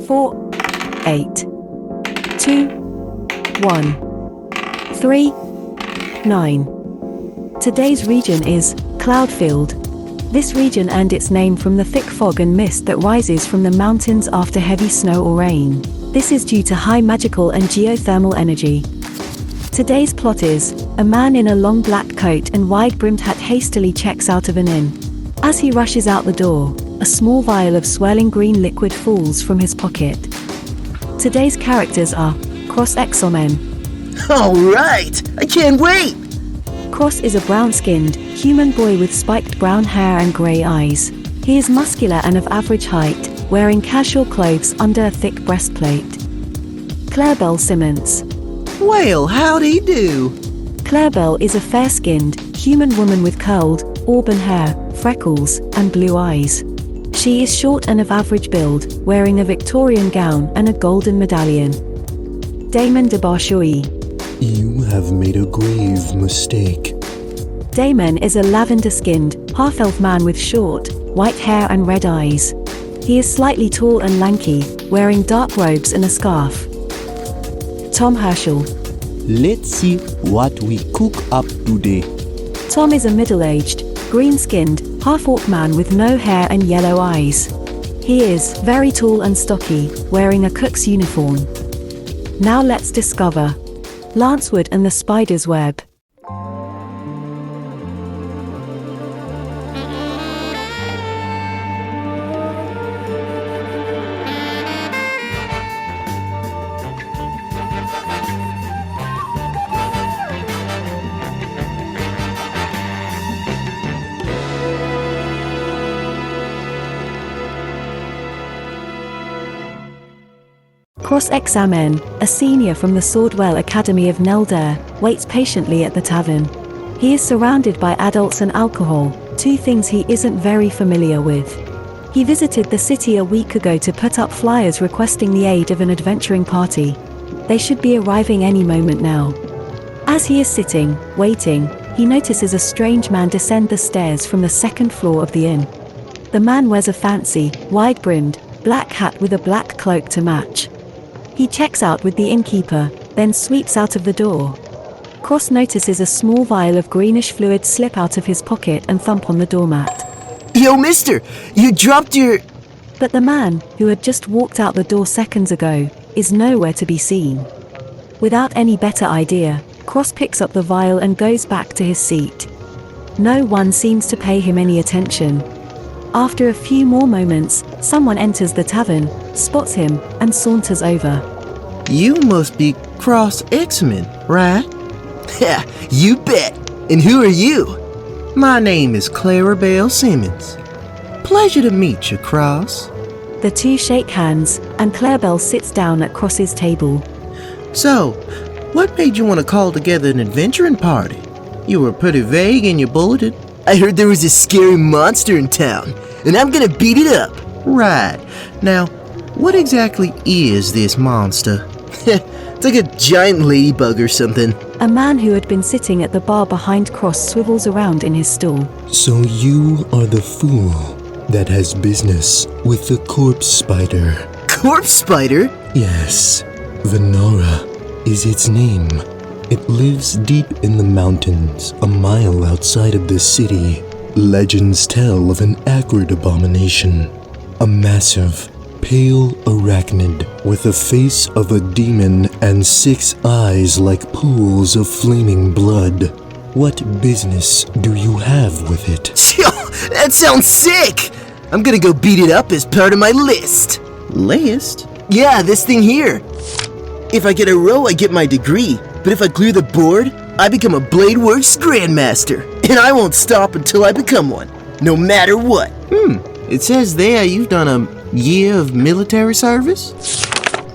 4, 8, 2, 1, 3, 9. Today's region is Cloudfield. This region earned its name from the thick fog and mist that rises from the mountains after heavy snow or rain. This is due to high magical and geothermal energy. Today's plot is, a man in a long black coat and wide-brimmed hat hastily checks out of an inn. As he rushes out the door, a small vial of swirling green liquid falls from his pocket. Today's characters are Cross Exomen. All right! I can't wait! Cross is a brown-skinned, human boy with spiked brown hair and grey eyes. He is muscular and of average height, wearing casual clothes under a thick breastplate. Belle Simmons. Well, howdy do. Belle is a fair-skinned, human woman with curled, auburn hair, freckles, and blue eyes. She is short and of average build, wearing a Victorian gown and a golden medallion. Damon de Barchois. You have made a grave mistake. Damon is a lavender-skinned, half-elf man with short, white hair and red eyes. He is slightly tall and lanky, wearing dark robes and a scarf. Tom Herschel. Let's see what we cook up today. Tom is a middle-aged, green-skinned, half-orc man with no hair and yellow eyes. He is very tall and stocky, wearing a cook's uniform. Now let's discover Lancewood and the Spider's Web. Cross-Examen, a senior from the Swordwell Academy of Nelder, waits patiently at the tavern. He is surrounded by adults and alcohol, two things he isn't very familiar with. He visited the city a week ago to put up flyers requesting the aid of an adventuring party. They should be arriving any moment now. As he is sitting, waiting, he notices a strange man descend the stairs from the second floor of the inn. The man wears a fancy, wide-brimmed, black hat with a black cloak to match. He checks out with the innkeeper, then sweeps out of the door. Cross notices a small vial of greenish fluid slip out of his pocket and thump on the doormat. Yo, mister, you dropped your... But the man, who had just walked out the door seconds ago, is nowhere to be seen. Without any better idea, Cross picks up the vial and goes back to his seat. No one seems to pay him any attention. After a few more moments, someone enters the tavern, spots him, and saunters over. You must be Cross Exomen, right? Yeah, you bet. And who are you? My name is Belle Simmons. Pleasure to meet you, Cross. The two shake hands, and Belle sits down at Cross's table. So, what made you want to call together an adventuring party? You were pretty vague in your bulletin. I heard there was a scary monster in town, and I'm gonna beat it up. Right. Now, what exactly is this monster? It's like a giant ladybug or something. A man who had been sitting at the bar behind Cross swivels around in his stool. So you are the fool that has business with the corpse spider. Corpse spider? Yes, Venara is its name. It lives deep in the mountains, a mile outside of the city. Legends tell of an acrid abomination. A massive, pale arachnid with the face of a demon and 6 eyes like pools of flaming blood. What business do you have with it? That sounds sick! I'm gonna go beat it up as part of my list. List? Yeah, this thing here. If I get a row, I get my degree. But if I clear the board, I become a Bladeworks Grandmaster. And I won't stop until I become one, no matter what. It says there you've done a year of military service?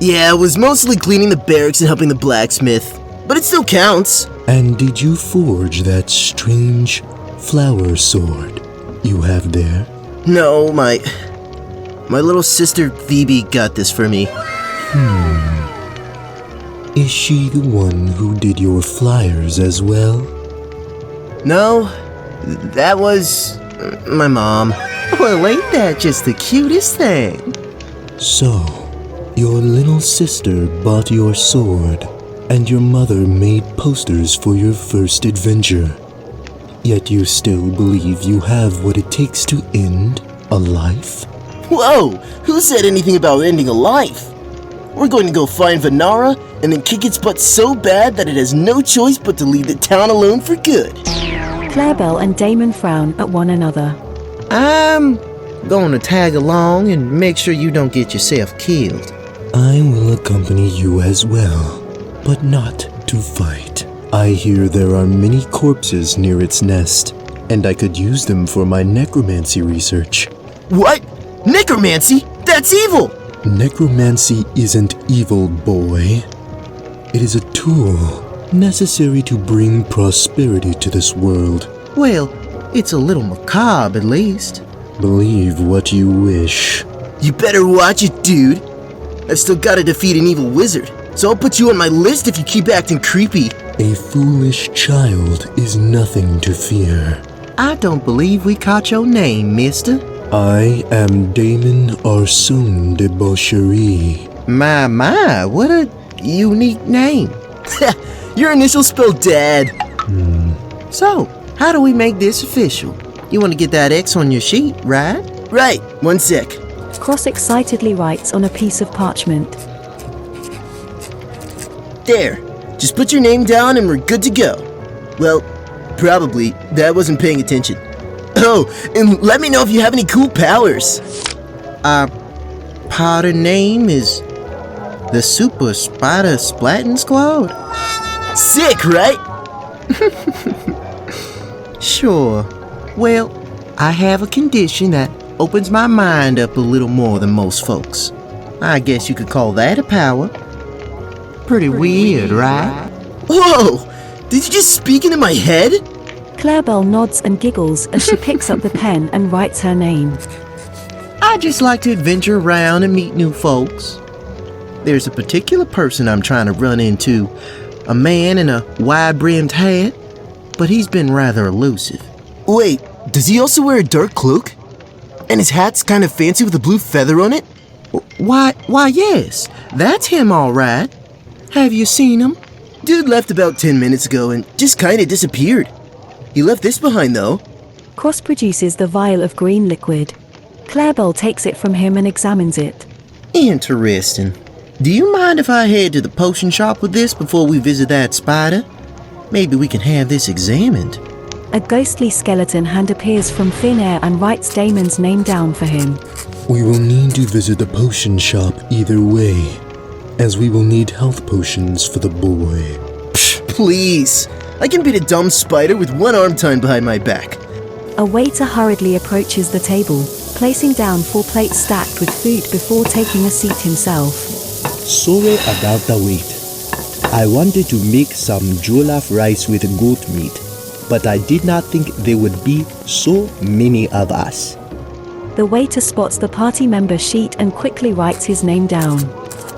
Yeah, I was mostly cleaning the barracks and helping the blacksmith. But it still counts. And did you forge that strange flower sword you have there? No, my little sister Phoebe got this for me. Is she the one who did your flyers as well? No, that was my mom. Well, ain't that just the cutest thing? So, Your little sister bought your sword, and your mother made posters for your first adventure. Yet you still believe you have what it takes to end a life? Whoa! Who said anything about ending a life? We're going to go find Vanara and then kick its butt so bad that it has no choice but to leave the town alone for good. Clarabelle and Damon frown at one another. I'm going to tag along and make sure you don't get yourself killed. I will accompany you as well, but not to fight. I hear there are many corpses near its nest, and I could use them for my necromancy research. What? Necromancy? That's evil! Necromancy isn't evil, boy. It is a tool necessary to bring prosperity to this world. Well, it's a little macabre at least. Believe what you wish. You better watch it, dude. I've still got to defeat an evil wizard, so I'll put you on my list if you keep acting creepy. A foolish child is nothing to fear. I don't believe we caught your name, mister. I am Damon Arson de Boucherie. My, what a unique name. Your initials spell Dad. So, how do we make this official? You want to get that X on your sheet, right? Right, 1 sec. Cross excitedly writes on a piece of parchment. There. Just put your name down and we're good to go. Well, probably. That wasn't paying attention. Oh, and let me know if you have any cool powers. Our powder name is the Super Spider Splatting Squad. Sick, right? Sure. Well, I have a condition that opens my mind up a little more than most folks. I guess you could call that a power. Pretty weird, right? Whoa! Did you just speak into my head? Clarabelle nods and giggles as she picks up the pen and writes her name. I just like to adventure around and meet new folks. There's a particular person I'm trying to run into, a man in a wide-brimmed hat, but he's been rather elusive. Wait, does he also wear a dark cloak? And his hat's kind of fancy with a blue feather on it? Why, yes, that's him all right. Have you seen him? Dude left about 10 minutes ago and just kinda disappeared. He left this behind though. Cross produces the vial of green liquid. Clarabelle takes it from him and examines it. Interesting. Do you mind if I head to the potion shop with this before we visit that spider? Maybe we can have this examined. A ghostly skeleton hand appears from thin air and writes Damon's name down for him. We will need to visit the potion shop either way, as we will need health potions for the boy. Psh, please. I can beat a dumb spider with one arm tied behind my back. A waiter hurriedly approaches the table, placing down 4 plates stacked with food before taking a seat himself. Sorry about the wait. I wanted to make some jollof rice with goat meat, but I did not think there would be so many of us. The waiter spots the party member sheet and quickly writes his name down.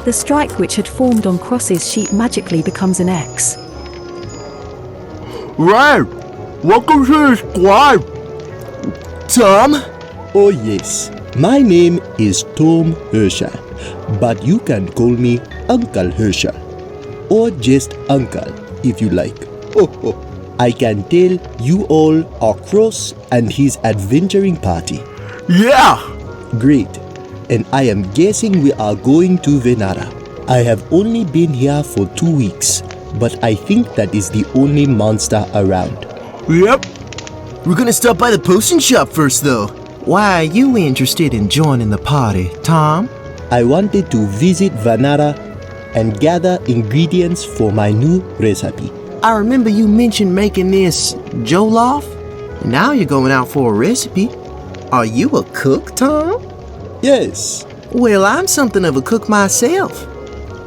The strike which had formed on Cross's sheet magically becomes an X. Right. Welcome to the squad. Tom? Oh yes, my name is Tom Herschel, but you can call me Uncle Herschel, or just Uncle if you like. Oh. I can tell you all are Cross and his adventuring party. Yeah. Great. And I am guessing we are going to Vanara. I have only been here for 2 weeks, but I think that is the only monster around. Yep. We're gonna stop by the potion shop first though. Why are you interested in joining the party, Tom? I wanted to visit Vanara and gather ingredients for my new recipe. I remember you mentioned making this jollof. Now you're going out for a recipe. Are you a cook, Tom? Yes. Well, I'm something of a cook myself.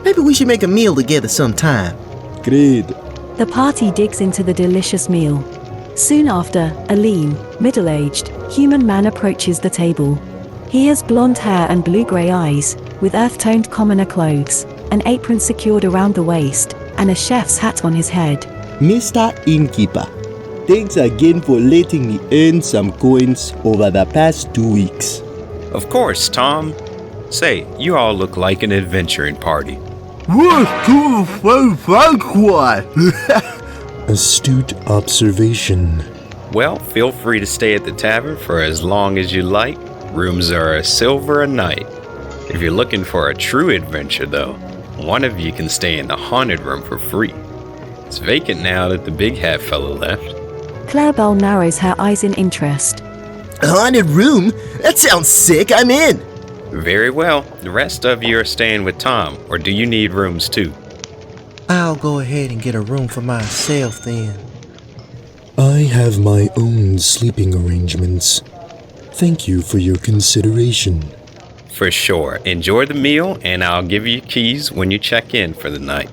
Maybe we should make a meal together sometime. Great. The party digs into the delicious meal. Soon after, a lean, middle-aged, human man approaches the table. He has blonde hair and blue-grey eyes, with earth-toned commoner clothes, an apron secured around the waist, and a chef's hat on his head. Mr. Innkeeper, thanks again for letting me earn some coins over the past 2 weeks. Of course, Tom. Say, you all look like an adventuring party. Astute observation. Well, feel free to stay at the tavern for as long as you like. Rooms are $1 a night. If you're looking for a true adventure, though, one of you can stay in the haunted room for free. It's vacant now that the big hat fella left. Clarabelle narrows her eyes in interest. A haunted room? That sounds sick, I'm in! Very well. The rest of you are staying with Tom, or do you need rooms too? I'll go ahead and get a room for myself then. I have my own sleeping arrangements. Thank you for your consideration. For sure. Enjoy the meal, and I'll give you keys when you check in for the night.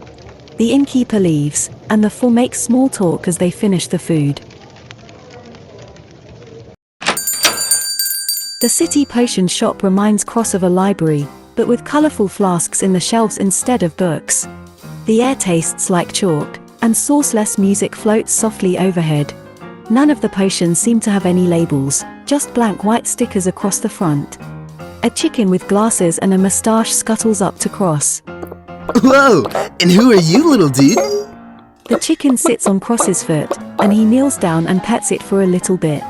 The innkeeper leaves, and the four make small talk as they finish the food. The city potion shop reminds Cross of a library, but with colourful flasks in the shelves instead of books. The air tastes like chalk, and sourceless music floats softly overhead. None of the potions seem to have any labels, just blank white stickers across the front. A chicken with glasses and a moustache scuttles up to Cross. Whoa! And who are you, little dude? The chicken sits on Cross's foot, and he kneels down and pets it for a little bit.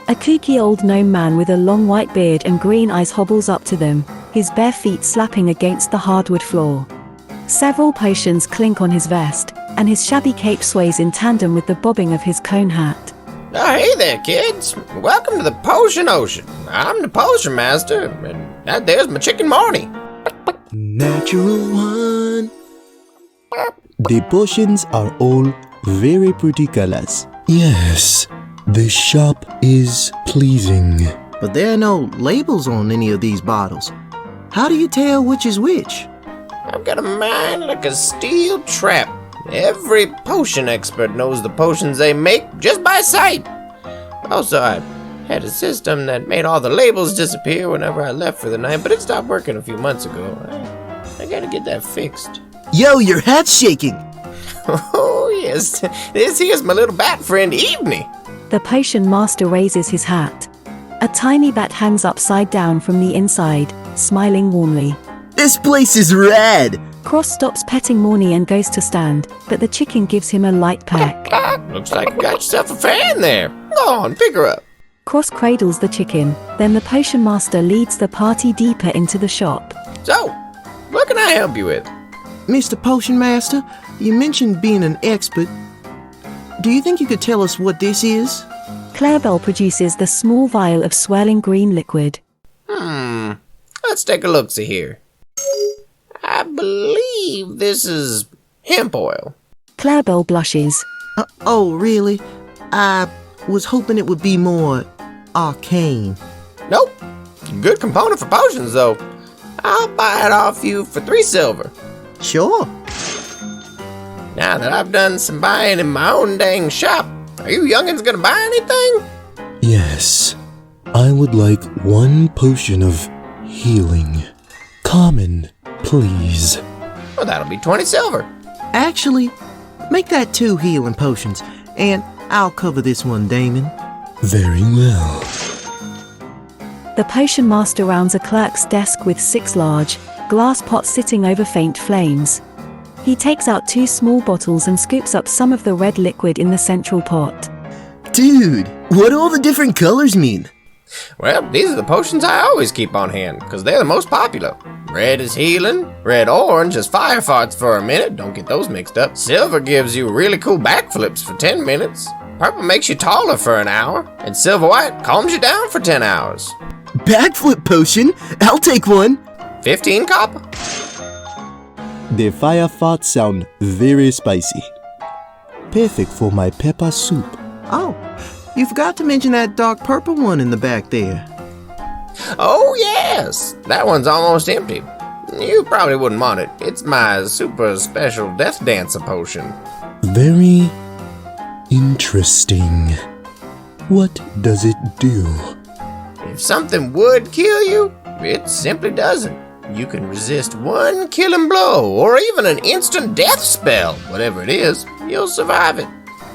A kooky old gnome man with a long white beard and green eyes hobbles up to them, his bare feet slapping against the hardwood floor. Several potions clink on his vest, and his shabby cape sways in tandem with the bobbing of his cone hat. Oh, hey there, kids. Welcome to the Potion Ocean. I'm the Potion Master, and there's my chicken Marty. Natural one. The potions are all very pretty colors. Yes, the shop is pleasing. But there are no labels on any of these bottles. How do you tell which is which? I've got a mind like a steel trap. Every potion expert knows the potions they make just by sight. Also, I had a system that made all the labels disappear whenever I left for the night, but it stopped working a few months ago. I gotta get that fixed. Yo, your hat's shaking! Oh, yes. This here's my little bat friend, Evening. The potion master raises his hat. A tiny bat hangs upside down from the inside, smiling warmly. This place is rad! Cross stops petting Morny and goes to stand, but the chicken gives him a light peck. Looks like you got yourself a fan there. Go on, pick her up. Cross cradles the chicken, then the potion master leads the party deeper into the shop. So, what can I help you with? Mr. Potion Master, you mentioned being an expert. Do you think you could tell us what this is? Clarabelle produces the small vial of swirling green liquid. Let's take a look-see here. I believe this is hemp oil. Clarabelle blushes. Oh, really? I was hoping it would be more arcane. Nope. Good component for potions, though. I'll buy it off you for 3 silver. Sure. Now that I've done some buying in my own dang shop, are you youngins gonna buy anything? Yes, I would like 1 potion of healing. Common, please. Well, that'll be 20 silver. Actually, make that 2 healing potions, and I'll cover this one, Damon. Very well. The potion master rounds a clerk's desk with 6 large, glass pots sitting over faint flames. He takes out 2 small bottles and scoops up some of the red liquid in the central pot. Dude, what do all the different colors mean? Well, these are the potions I always keep on hand, because they're the most popular. Red is healing, red orange is fire farts for a minute, don't get those mixed up. Silver gives you really cool backflips for 10 minutes. Purple makes you taller for an hour, and silver white calms you down for 10 hours. Backflip potion? I'll take one! 15 copper. The fire farts sound very spicy. Perfect for my pepper soup. Oh, you forgot to mention that dark purple one in the back there. Oh yes, that one's almost empty. You probably wouldn't want it. It's my super special death dancer potion. Very interesting. What does it do? If something would kill you, it simply doesn't. You can resist 1 killing blow, or even an instant death spell. Whatever it is, you'll survive it.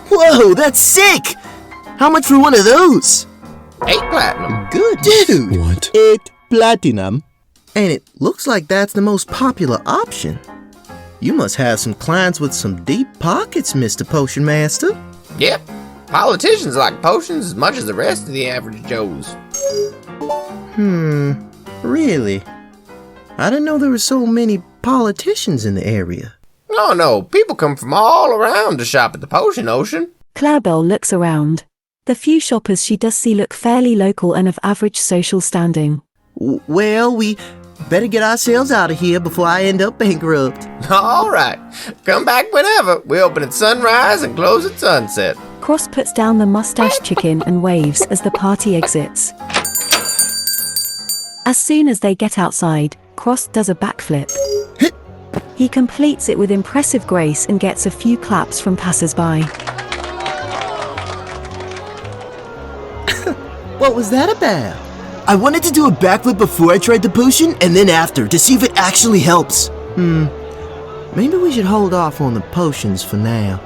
Whoa, that's sick! How much for one of those? 8 platinum. Good. Dude! What? 8 platinum. And it looks like that's the most popular option. You must have some clients with some deep pockets, Mr. Potion Master. Yep. Politicians like potions as much as the rest of the average Joes. Really? I didn't know there were so many politicians in the area. Oh no, people come from all around to shop at the Potion Ocean. Clarabelle looks around. The few shoppers she does see look fairly local and of average social standing. Well, we better get ourselves out of here before I end up bankrupt. All right, come back whenever. We open at sunrise and close at sunset. Cross puts down the mustache chicken and waves as the party exits. As soon as they get outside, Cross does a backflip. He completes it with impressive grace and gets a few claps from passers-by. What was that about? I wanted to do a backflip before I tried the potion and then after to see if it actually helps. Maybe we should hold off on the potions for now.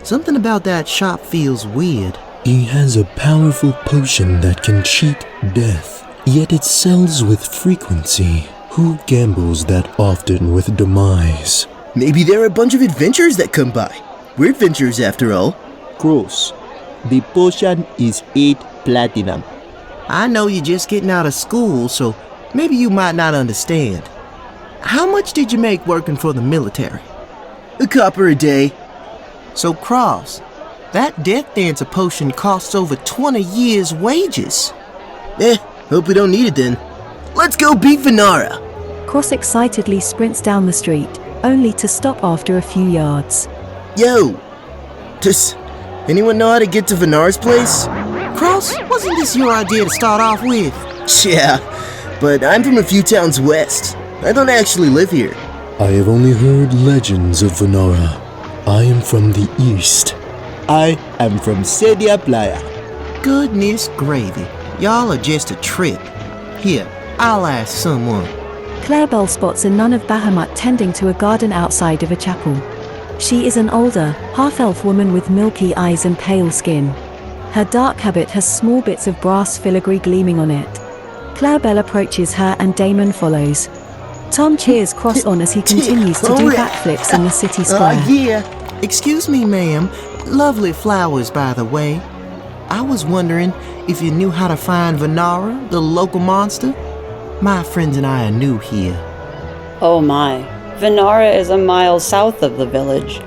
Something about that shop feels weird. He has a powerful potion that can cheat death, yet it sells with frequency. Who gambles that often with demise? Maybe there are a bunch of adventurers that come by. We're adventurers after all. Gross. The potion is 8 platinum. I know you're just getting out of school, so maybe you might not understand. How much did you make working for the military? A copper a day. So, Cross, that Death Dancer potion costs over 20 years' wages. Hope we don't need it then. Let's go beat Venara. Cross excitedly sprints down the street, only to stop after a few yards. Yo, does anyone know how to get to Venara's place? Cross, wasn't this your idea to start off with? Yeah, but I'm from a few towns west. I don't actually live here. I have only heard legends of Venara. I am from the east. I am from Sedia Playa. Goodness gravy. Y'all are just a trip. Here, I'll ask someone. Clarabelle spots a nun of Bahamut tending to a garden outside of a chapel. She is an older, half-elf woman with milky eyes and pale skin. Her dark habit has small bits of brass filigree gleaming on it. Clarabelle approaches her and Damon follows. Tom cheers Cross on as he continues to do backflips in the city square. Yeah. Excuse me, ma'am. Lovely flowers, by the way. I was wondering if you knew how to find Venara, the local monster. My friends and I are new here. Oh my. Venara is a mile south of the village.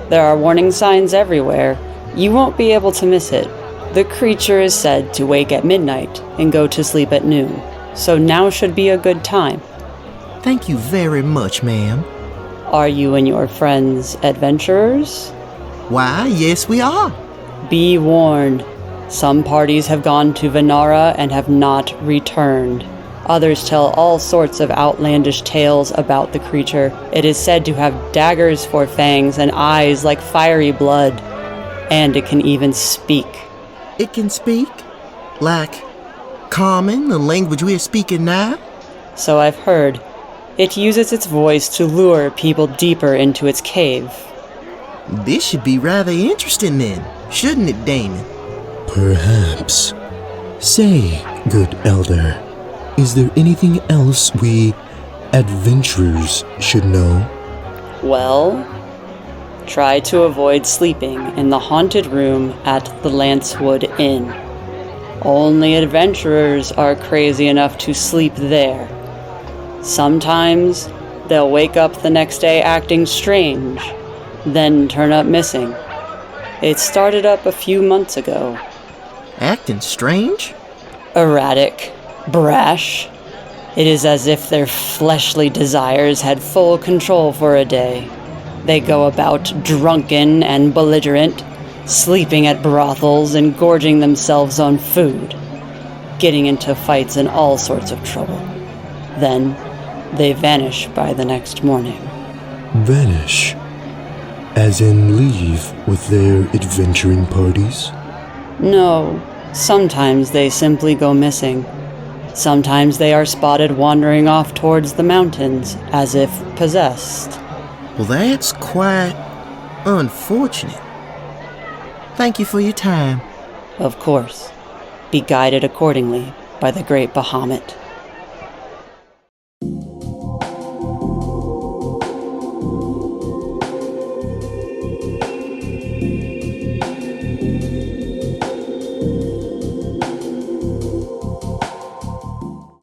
There are warning signs everywhere. You won't be able to miss it. The creature is said to wake at midnight and go to sleep at noon, so now should be a good time. Thank you very much, ma'am. Are you and your friends adventurers? Why, yes we are. Be warned. Some parties have gone to Venara and have not returned. Others tell all sorts of outlandish tales about the creature. It is said to have daggers for fangs and eyes like fiery blood. And it can even speak. It can speak? Like common, the language we're speaking now? So I've heard. It uses its voice to lure people deeper into its cave. This should be rather interesting then, shouldn't it, Damon? Perhaps. Say, good elder, is there anything else we adventurers should know? Well, try to avoid sleeping in the haunted room at the Lancewood Inn. Only adventurers are crazy enough to sleep there. Sometimes they'll wake up the next day acting strange, then turn up missing. It started up a few months ago. Acting strange? Erratic, brash. It is as if their fleshly desires had full control for a day. They go about drunken and belligerent, sleeping at brothels and gorging themselves on food, getting into fights and all sorts of trouble. Then, they vanish by the next morning. Vanish? As in leave with their adventuring parties? No, sometimes they simply go missing. Sometimes they are spotted wandering off towards the mountains, as if possessed. Well, that's quite unfortunate. Thank you for your time. Of course. Be guided accordingly by the great Bahamut.